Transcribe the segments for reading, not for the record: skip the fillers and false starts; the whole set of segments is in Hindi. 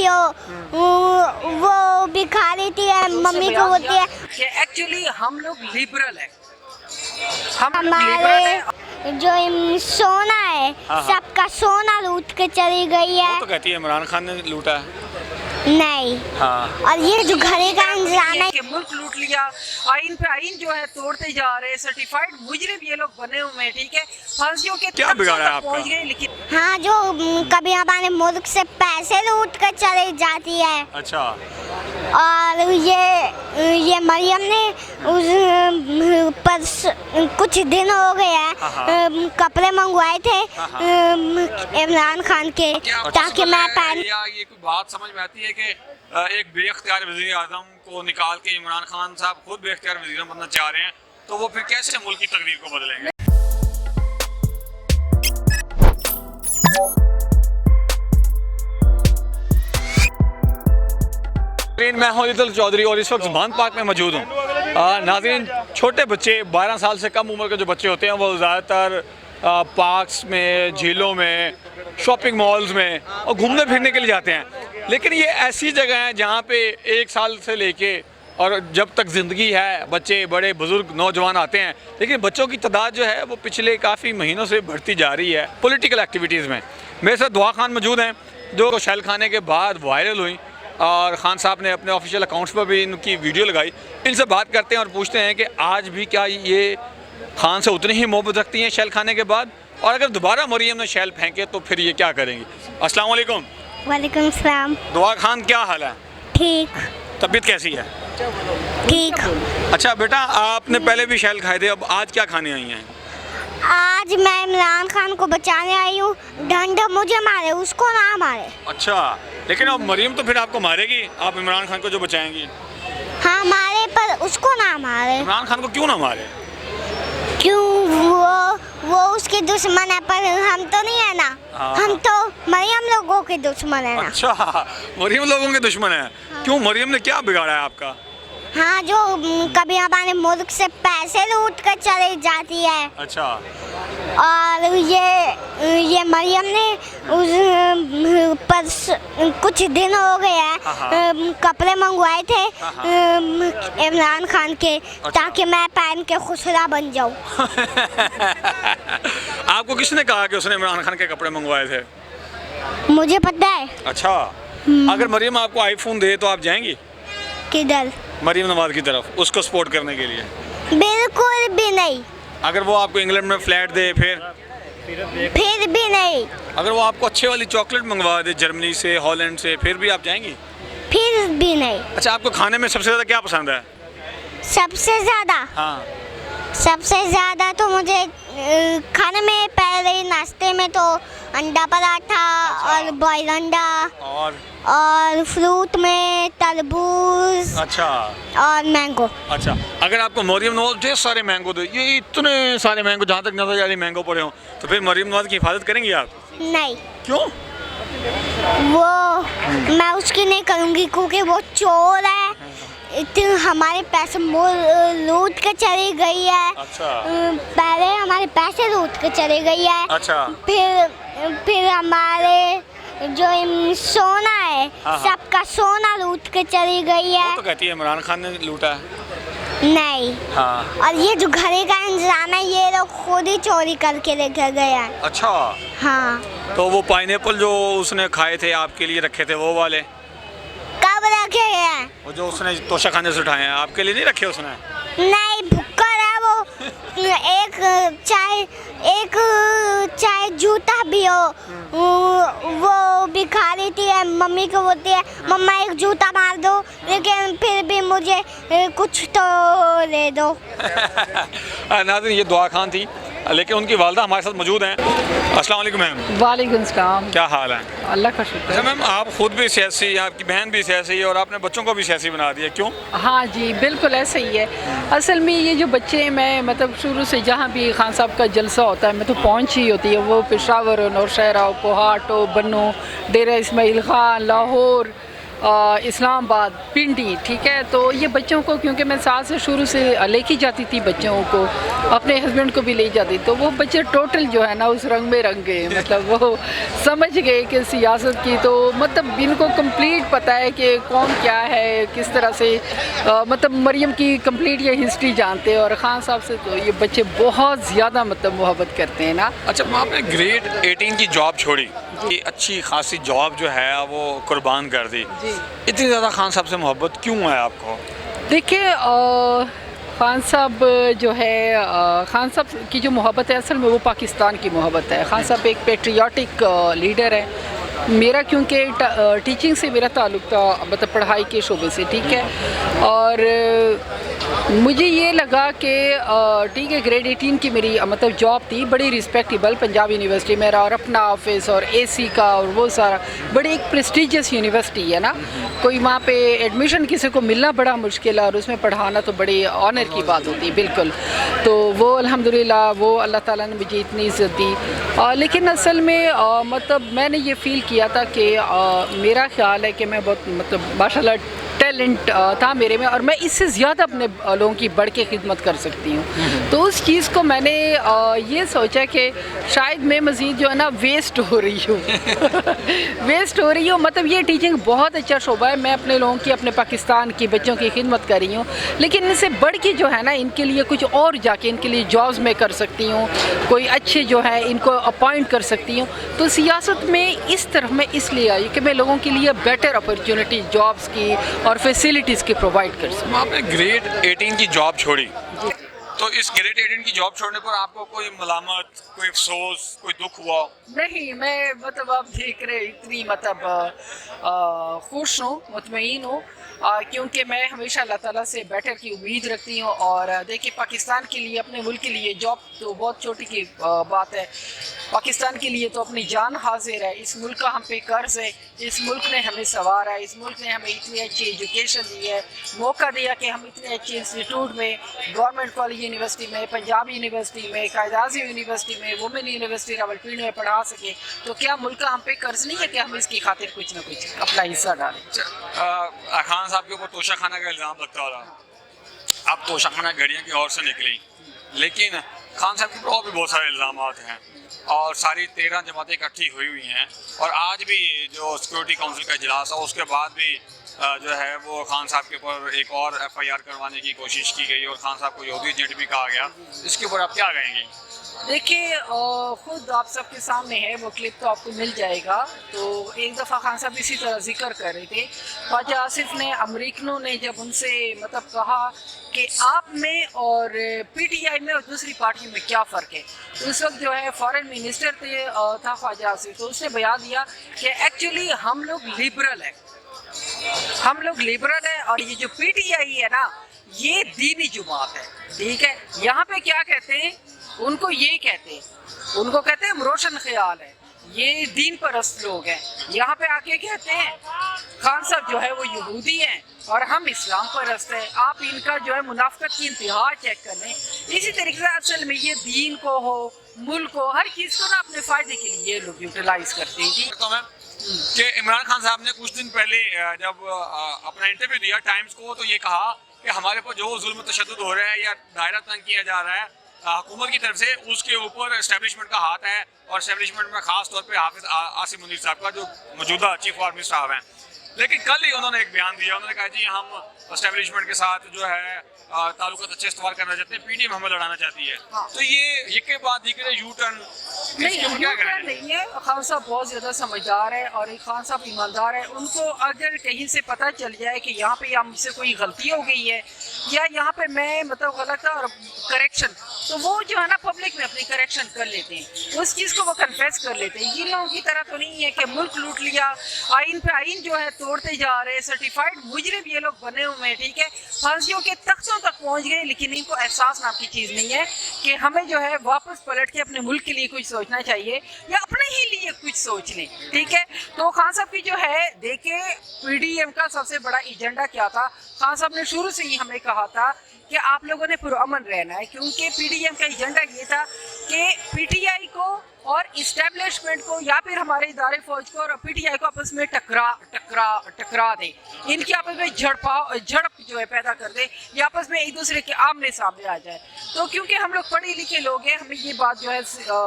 भी हो वो भी खा लेती है, मम्मी को बोलती है कि एक्चुअली हम लोग लिबरल है, हम लोग लिबरल हमारे है। जो सोना है हाँ। सबका सोना लूट के चली गई है। वो तो कहती है इमरान खान ने लूटा है। नहीं, हाँ। और ये जो घरे का इंतजाम है कि मुल्क लूट लिया, आइन पे आइन जो है तोड़ते जा रहे हैं, सर्टिफाइड मुजरिम ये लोग बने हुए हैं, ठीक है, फांसियों के क्या बिगाड़ा है आपका? पहुंच गए। लेकिन हाँ, जो कभी हमारे मुल्क से पैसे लूट कर चली जाती है। अच्छा। और ये मरियम ने उस पर कुछ दिन हो गए हैं कपड़े मंगवाए थे इमरान खान के, ताकि मैं पहन। ये कोई बात समझ में आती है कि एक बेख्तियार वज़ीर आज़म को निकाल के इमरान खान साहब खुद बेख्तियार वज़ीर बनना चाह रहे हैं, तो वो फिर कैसे मुल्क की तकदीर को बदलेंगे? मैं हूं अली चौधरी और इस वक्त बांध पार्क में मौजूद हूँ। नाज़रीन, छोटे बच्चे 12 साल से कम उम्र के जो बच्चे होते हैं वो ज़्यादातर पार्क्स में, झीलों में, शॉपिंग मॉल्स में और घूमने फिरने के लिए जाते हैं। लेकिन ये ऐसी जगह है जहाँ पे 1 साल से लेके और जब तक ज़िंदगी है बच्चे, बड़े, बुज़ुर्ग, नौजवान आते हैं। लेकिन बच्चों की तादाद जो है वो पिछले काफ़ी महीनों से बढ़ती जा रही है पॉलिटिकल एक्टिविटीज़ में। मेरे साथ दुआ खान मौजूद हैं जो शैल खाने के बाद वायरल हुई और ख़ान साहब ने अपने ऑफिशियल अकाउंट्स पर भी इनकी वीडियो लगाई। इनसे बात करते हैं और पूछते हैं कि आज भी क्या ये खान से उतनी ही मोहब्बत रखती हैं शैल खाने के बाद, और अगर दोबारा मरियम ने शैल फेंके तो फिर ये क्या करेंगी। अस्सलाम वालेकुम। वालेकुम सलाम। दुआ खान, क्या हाल है? ठीक तबीयत कैसी है? ठीक। अच्छा बेटा, आपने पहले भी शैल खाए थे, अब आज क्या खाने आई हैं? आज मैं इमरान खान को बचाने आई हूँ। डंडा मुझे मारे, उसको ना मारे। अच्छा, लेकिन अब मरियम तो फिर आपको मारेगी, आप इमरान खान को जो बचाएंगी। हाँ मारे, पर उसको ना मारे। इमरान खान को क्यों ना मारे? क्यों? वो उसके दुश्मन है, पर हम तो नहीं है ना। हाँ। हम तो मरियम लोगों के दुश्मन है ना। अच्छा, मरियम लोगों के दुश्मन है। क्यों, मरियम ने क्या बिगाड़ा है आपका? हाँ, जो कभी हमारे मुल्क से पैसे लूट कर चली जाती है। अच्छा। और ये मरियम ने उस पर कुछ दिन हो गए हैं कपड़े मंगवाए थे इमरान खान के, ताकि मैं पहन के खुशरा बन जाऊँ। आपको किसने कहा कि उसने इमरान खान के कपड़े मंगवाए थे? मुझे पता है। अच्छा, अगर मरियम आपको आईफोन दे तो आप जाएंगी किधर? मरियम नवाज की तरफ, उसको सपोर्ट करने के लिए? बिल्कुल भी नहीं। अगर वो आपको इंग्लैंड में फ्लैट दे फिर भी नहीं। अगर वो आपको अच्छे वाली चॉकलेट मंगवा दे जर्मनी से, हॉलैंड से, फिर भी आप जाएंगी? फिर भी नहीं। अच्छा, आपको खाने में सबसे ज़्यादा क्या पसंद है? सबसे ज़्यादा? हाँ। सबसे ज़्यादा तो मुझे खाने में पहले नाश्ते में तो अंडा पराठा और बॉयल अंडा, और फ्रूट में तरबूज। अच्छा। और मैंगो। अच्छा, अगर आपको मरियम नवाज ढेर सारे मैंगो दे, ये इतने सारे मैंगो, जहाँ तक नजर जा रही मैंगो पड़े हों, तो फिर मरियम नवाज की हिफाजत करेंगी आप? नहीं। क्यों? वो मैं उसकी नहीं करूँगी क्योंकि वो चोर है। इतने हमारे पैसे लूट के चली गई है। अच्छा। पहले हमारे पैसे लूट के चली गई है। अच्छा। फिर हमारे जो सोना है सबका सोना लूट के चली गई है। वो तो कहती है इमरान खान ने लूटा है। नहीं। हाँ। और ये जो घरे का इंतजाम है ये लोग खुद ही चोरी करके लेकर गए हैं। अच्छा। हाँ। तो वो पाइनएप्पल जो उसने खाए थे आपके लिए रखे थे, वो वाले कब रखे हैं? वो जो उसने तोशा खाने से उठाए हैं, आपके लिए नहीं रखे उसने? नहीं, भुक्कड़ है वो। एक चाहे जूता भी हो वो भी खा लेती है। मम्मी को बोलती है मम्मा एक जूता मार दो, लेकिन फिर भी मुझे कुछ तो दे दो। नाज़रीन, ये दुआ खान थी, लेकिन उनकी वालदा हमारे साथ मौजूद हैं। अस्सलाम वालेकुम मैम। वालेकुम सलाम। क्या हाल है? अल्लाह का शुक्र। अच्छा मैम, आप खुद भी सियासी, आपकी बहन भी सियासी है और आपने बच्चों को भी सियासी बना दिया, क्यों? हाँ जी, बिल्कुल ऐसा ही है। असल में ये जो बच्चे, मैं मतलब शुरू से जहाँ भी खान साहब का जलसा होता है मैं तो पहुँच ही होती है। वो पेशावर हो, नौशहरा हो, कोहाट हो, बन्नू, डेरा इस्माइल खान, लाहौर, इस्लामाबाद, पिंडी, ठीक है। तो ये बच्चों को, क्योंकि मैं साल से शुरू से लेके जाती थी बच्चों को, अपने हस्बैंड को भी ले जाती, तो वो बच्चे टोटल जो है ना उस रंग में रंग गए, मतलब वो समझ गए कि सियासत की, तो मतलब इनको कंप्लीट पता है कि कौन क्या है, किस तरह से मतलब मरियम की कंप्लीट ये हिस्ट्री जानते हैं। और ख़ान साहब से तो ये बच्चे बहुत ज़्यादा मतलब मोहब्बत करते हैं ना। अच्छा, आपने ग्रेड 18 की जॉब छोड़ी, ये अच्छी खासी जॉब जो है वो कुर्बान कर दी, इतनी ज़्यादा खान साहब से मोहब्बत क्यों है आपको? देखिए ख़ान साहब जो है, ख़ान साहब की जो मोहब्बत है असल में वो पाकिस्तान की मोहब्बत है। ख़ान साहब एक पेट्रियाटिक लीडर है। मेरा क्योंकि टीचिंग से मेरा ताल्लुक़ था, मतलब पढ़ाई के शोबे से, ठीक है। और मुझे ये लगा कि ठीक है, ग्रेड 18 की मेरी मतलब जॉब थी, बड़ी रिस्पेक्टेबल पंजाब यूनिवर्सिटी मेरा, और अपना ऑफिस और एसी का और वो सारा, बड़ी एक प्रेस्टिजियस यूनिवर्सिटी है ना। कोई वहाँ पे एडमिशन किसी को मिलना बड़ा मुश्किल है, और उसमें पढ़ाना तो बड़ी ऑनर की बात होती है, बिल्कुल। तो वो अल्हम्दुलिल्लाह वो अल्लाह ताला ने मुझे इतनी इज़्ज़त दी। लेकिन असल में मतलब मैंने ये फ़ील किया था कि मेरा ख़्याल है कि मैं बहुत मतलब माशाल्लाह टैलेंट था मेरे में, और मैं इससे ज़्यादा अपने लोगों की बढ़ के खिदमत कर सकती हूँ। तो उस चीज़ को मैंने ये सोचा कि शायद मैं मज़ीद जो है ना वेस्ट हो रही हूँ वेस्ट हो रही हूँ, मतलब ये टीचिंग बहुत अच्छा शोबा है, मैं अपने लोगों की, अपने पाकिस्तान की बच्चों की खिदमत कर रही हूँ, लेकिन इनसे बढ़ के जो है ना इनके लिए कुछ और जाके इनके लिए जॉब्स में कर सकती हूँ, कोई अच्छे जो है इनको अपॉइंट कर सकती हूँ। तो सियासत में इस तरफ मैं इसलिए आई कि मैं लोगों के लिए बेटर अपॉर्चुनिटी जॉब्स की और फैसिलिटीज़ की प्रोवाइड कर सकूँ। आपने ग्रेड 18 की जॉब छोड़ी, तो इस ग्रेड 18 की जॉब छोड़ने पर आपको कोई मलामत, कोई अफसोस, कोई दुख हुआ? नहीं, मैं मतलब आप देख रहे इतनी मतलब खुश हूँ, मुतमईन हूँ, क्योंकि मैं हमेशा अल्लाह ताला से बेटर की उम्मीद रखती हूँ। और देखिए, पाकिस्तान के लिए, अपने मुल्क के लिए जॉब तो बहुत छोटी की बात है, पाकिस्तान के लिए तो अपनी जान हाजिर है। इस मुल्क का हम पे कर्ज है, इस मुल्क ने हमें संवारा है, इस मुल्क ने हमें इतनी अच्छी एजुकेशन दी है, मौका दिया कि हम इतने अच्छे इंस्टीट्यूट में, गवर्नमेंट कॉलेज यूनिवर्सिटी में, पंजाब यूनिवर्सिटी में, कायद-ए-आज़म यूनिवर्सिटी में, वुमेन यूनिवर्सिटी रावलपिंडी में पढ़ा सके। तो क्या मुल्क का हम पे कर्ज नहीं है कि हम इसकी खातिर कुछ ना कुछ अपना हिस्सा डालें? खान साहब के ऊपर तोशाखाना का इल्ज़ाम लगता रहा, अब तोशाखाना घड़ियाँ की ओर से निकली, लेकिन खान साहब के ऊपर और भी बहुत सारे इल्ज़ाम हैं, और सारी 13 जमातें इकट्ठी हुई हैं, और आज भी जो सिक्योरिटी काउंसिल का इजलास है उसके बाद भी जो है वो खान साहब के ऊपर एक और FIR करवाने की कोशिश की गई, और खान साहब को यहूदी एजेंट भी कहा गया। इसके ऊपर आप क्या कहेंगे? देखिए, खुद आप सबके सामने है, वो क्लिप तो आपको मिल जाएगा। तो एक दफ़ा खान साहब इसी तरह जिक्र कर रहे थे, ख्वाजा आसिफ ने, अमरीकनों ने जब उनसे मतलब कहा कि आप में और PTI में और दूसरी पार्टी में क्या फ़र्क है, तो उस वक्त जो है फॉरेन मिनिस्टर था ख्वाजा आसिफ, तो उसने बयान दिया कि एक्चुअली हम लोग लिबरल है, हम लोग लिबरल है, और ये जो PTI है ना, ये दीनी जुमात है, ठीक है। यहाँ पे क्या कहते हैं, उनको ये कहते हैं, उनको कहते हैं हम रोशन ख्याल है, ये दीन परस्त लोग हैं। यहाँ पे आके कहते हैं खान साहब जो है वो यहूदी हैं और हम इस्लाम परस्त हैं। आप इनका जो है मुनाफिकत की इंतहा चेक कर लें। इसी तरीके से असल में ये दीन को हो, मुल्क को, हर चीज़ को ना अपने फ़ायदे के लिए ये लोग यूटिलाइज करते हैं। जी, तो मैं कि इमरान खान साहब ने कुछ दिन पहले जब अपना इंटरव्यू दिया टाइम्स को, तो ये कहा कि हमारे पर जो जुल्म तशद्दुद हो रहा है या दायरा तंग किया जा रहा है हुकूमत की तरफ से, उसके ऊपर एस्टेब्लिशमेंट का हाथ है, और एस्टेब्लिशमेंट में खास तौर पे हाफिज आसिम मुनीर साहब का जो मौजूदा चीफ ऑफ आर्मी स्टाफ हैं। लेकिन कल ही उन्होंने एक बयान दिया, उन्होंने कहा जी हम एस्टेब्लिशमेंट के साथ जो है ताल्लुकात अच्छे इस्तेमाल करना चाहते हैं, PDM हमें लड़ाना चाहती है। तो ये के बाद यू टर्न नहीं, यू टर्न नहीं है। खान साहब बहुत ज़्यादा समझदार है और एक खान साहब ईमानदार है। उनको अगर कहीं से पता चल जाए कि यहाँ पे या मुझसे कोई गलती हो गई है या यहाँ पे मैं मतलब गलत था और करेक्शन, तो वो जो है ना पब्लिक में अपनी करेक्शन कर लेते हैं, उस चीज़ को वो कन्फेस कर लेते हैं। ये लोगों की तरह तो नहीं है कि मुल्क लूट लिया, आइन पे आइन जो है तोड़ते जा रहे हैं, सर्टिफाइड मुजरिम ये लोग बने हुए हैं, ठीक है, फांसियों के तख्तों तक पहुँच गए, लेकिन इनको एहसास नाम की चीज़ नहीं है कि हमें जो है वापस पलट के अपने मुल्क के लिए कुछ सोचना चाहिए या अपने ही लिए कुछ सोच लें, ठीक है। तो खान साहब की जो है देखे PDM का सबसे बड़ा एजेंडा क्या था, खान साहब ने शुरू से ही हमें कहा था कि आप लोगों ने पुरअमन रहना है, क्योंकि PDM का एजेंडा ये था कि PTI को और इस्टेब्लिशमेंट को या फिर हमारे इदारे फौज को और पीटीआई को आपस में टकरा दे, इनकी आपस में झड़प जो है पैदा कर दे, या आपस में एक दूसरे के आमने सामने आ जाए। तो क्योंकि हम लोग पढ़े लिखे लोग हैं, हमें ये बात जो है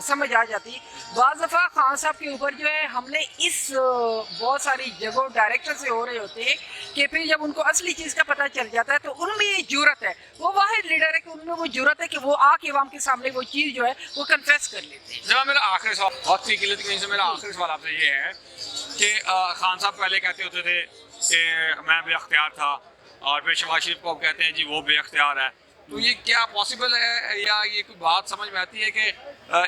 समझ आ जाती। बाज़ दफ़ा खान साहब के ऊपर जो है हमने इस बहुत सारी जगहों डायरेक्टर से हो रहे होते हैं कि फिर जब उनको असली चीज़ का पता चल जाता है तो उनमें ये जुर्रत है, वो वाहिद लीडर है कि उनमें वो जुर्रत है कि वो आके अवाम के सामने वो चीज़ जो है वो कन्फेस कर लेते हैं। जब मेरा आखिरी सवाल वक्त की किल्लत की वजह से मेरा आखिरी सवाल आपसे ये है कि खान साहब पहले कहते होते थे कि मैं बेअख्तियार था, और फिर शहबाज शरीफ को कहते हैं जी वो बेअख्तियार है। तो ये क्या पॉसिबल है, या ये कोई बात समझ में आती है कि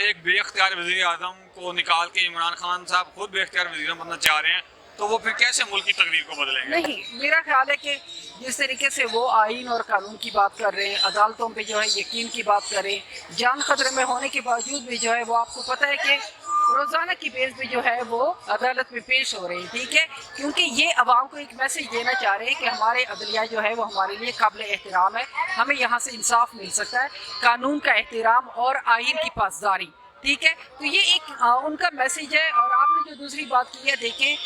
एक बेअख्तियार वज़ीर आज़म को निकाल के इमरान खान साहब खुद बेअख्तियार वज़ीर बनना चाह रहे हैं, तो वो फिर कैसे मुल्क की तकदीर को बदलेंगे? नहीं, मेरा ख्याल है कि जिस तरीके से वो आइन और कानून की बात कर रहे हैं, अदालतों पे जो है यकीन की बात कर रहे हैं, जान खतरे में होने के बावजूद भी जो है वो आपको पता है कि रोज़ाना की बेस पे जो है वो अदालत में पेश हो रहे हैं, ठीक है, क्योंकि ये अवाम को एक मैसेज देना चाह रहे हैं कि हमारे अदलिया जो है वो हमारे लिए काबिल एहतराम है, हमें यहाँ से इंसाफ मिल सकता है, कानून का एहतराम और आइन की पासदारी, ठीक है। तो ये एक उनका मैसेज है। और आपने जो दूसरी बात की है, देखें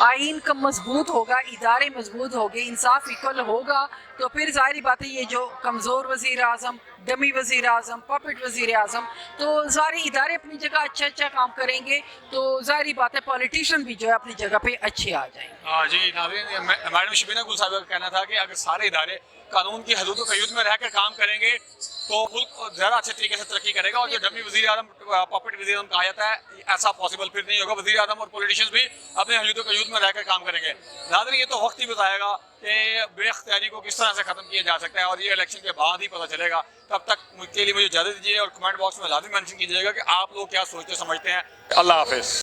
आइन का मजबूत होगा, इदारे मजबूत होंगे, इंसाफ इक्वल होगा, तो फिर ज़ाहिर बात है ये जो कमज़ोर वज़ीर आज़म, डमी वज़ीर आज़म, पॉपेट वज़ीर आज़म, तो सारे इदारे अपनी जगह अच्छा काम करेंगे, तो ज़ाहिर बात है पॉलिटिशियन भी जो है अपनी जगह पे अच्छे आ जाएंगे। जी नाज़रीन, मैडम शबीना गुल साहब का कहना था कि अगर सारे इदारे कानून की हदूद क़य्यूद में रहकर काम करेंगे तो मुल्क ज़्यादा अच्छे तरीके से तरक्की करेगा, और जो डमी वज़ीर आज़म, पॉपेट वज़ीर आज़म कहा जाता है, ऐसा पॉसिबल फिर नहीं होगा। वज़ीर आज़म और पॉलिटिशियंस भी अपने हदूद क़य्यूद में रहकर काम करेंगे। नाज़रीन, ये तो वक्त ही बताएगा कि बेअख्तियारी को किस तरह से ख़त्म किया जा सकता है, और ये इलेक्शन के बाद ही पता चलेगा। तब तक के लिए मुझे इजाज़त दीजिए, और कमेंट बॉक्स में लाज़िम मेंशन कीजिएगा कि आप लोग क्या सोचते समझते हैं। अल्लाह हाफ़िज़।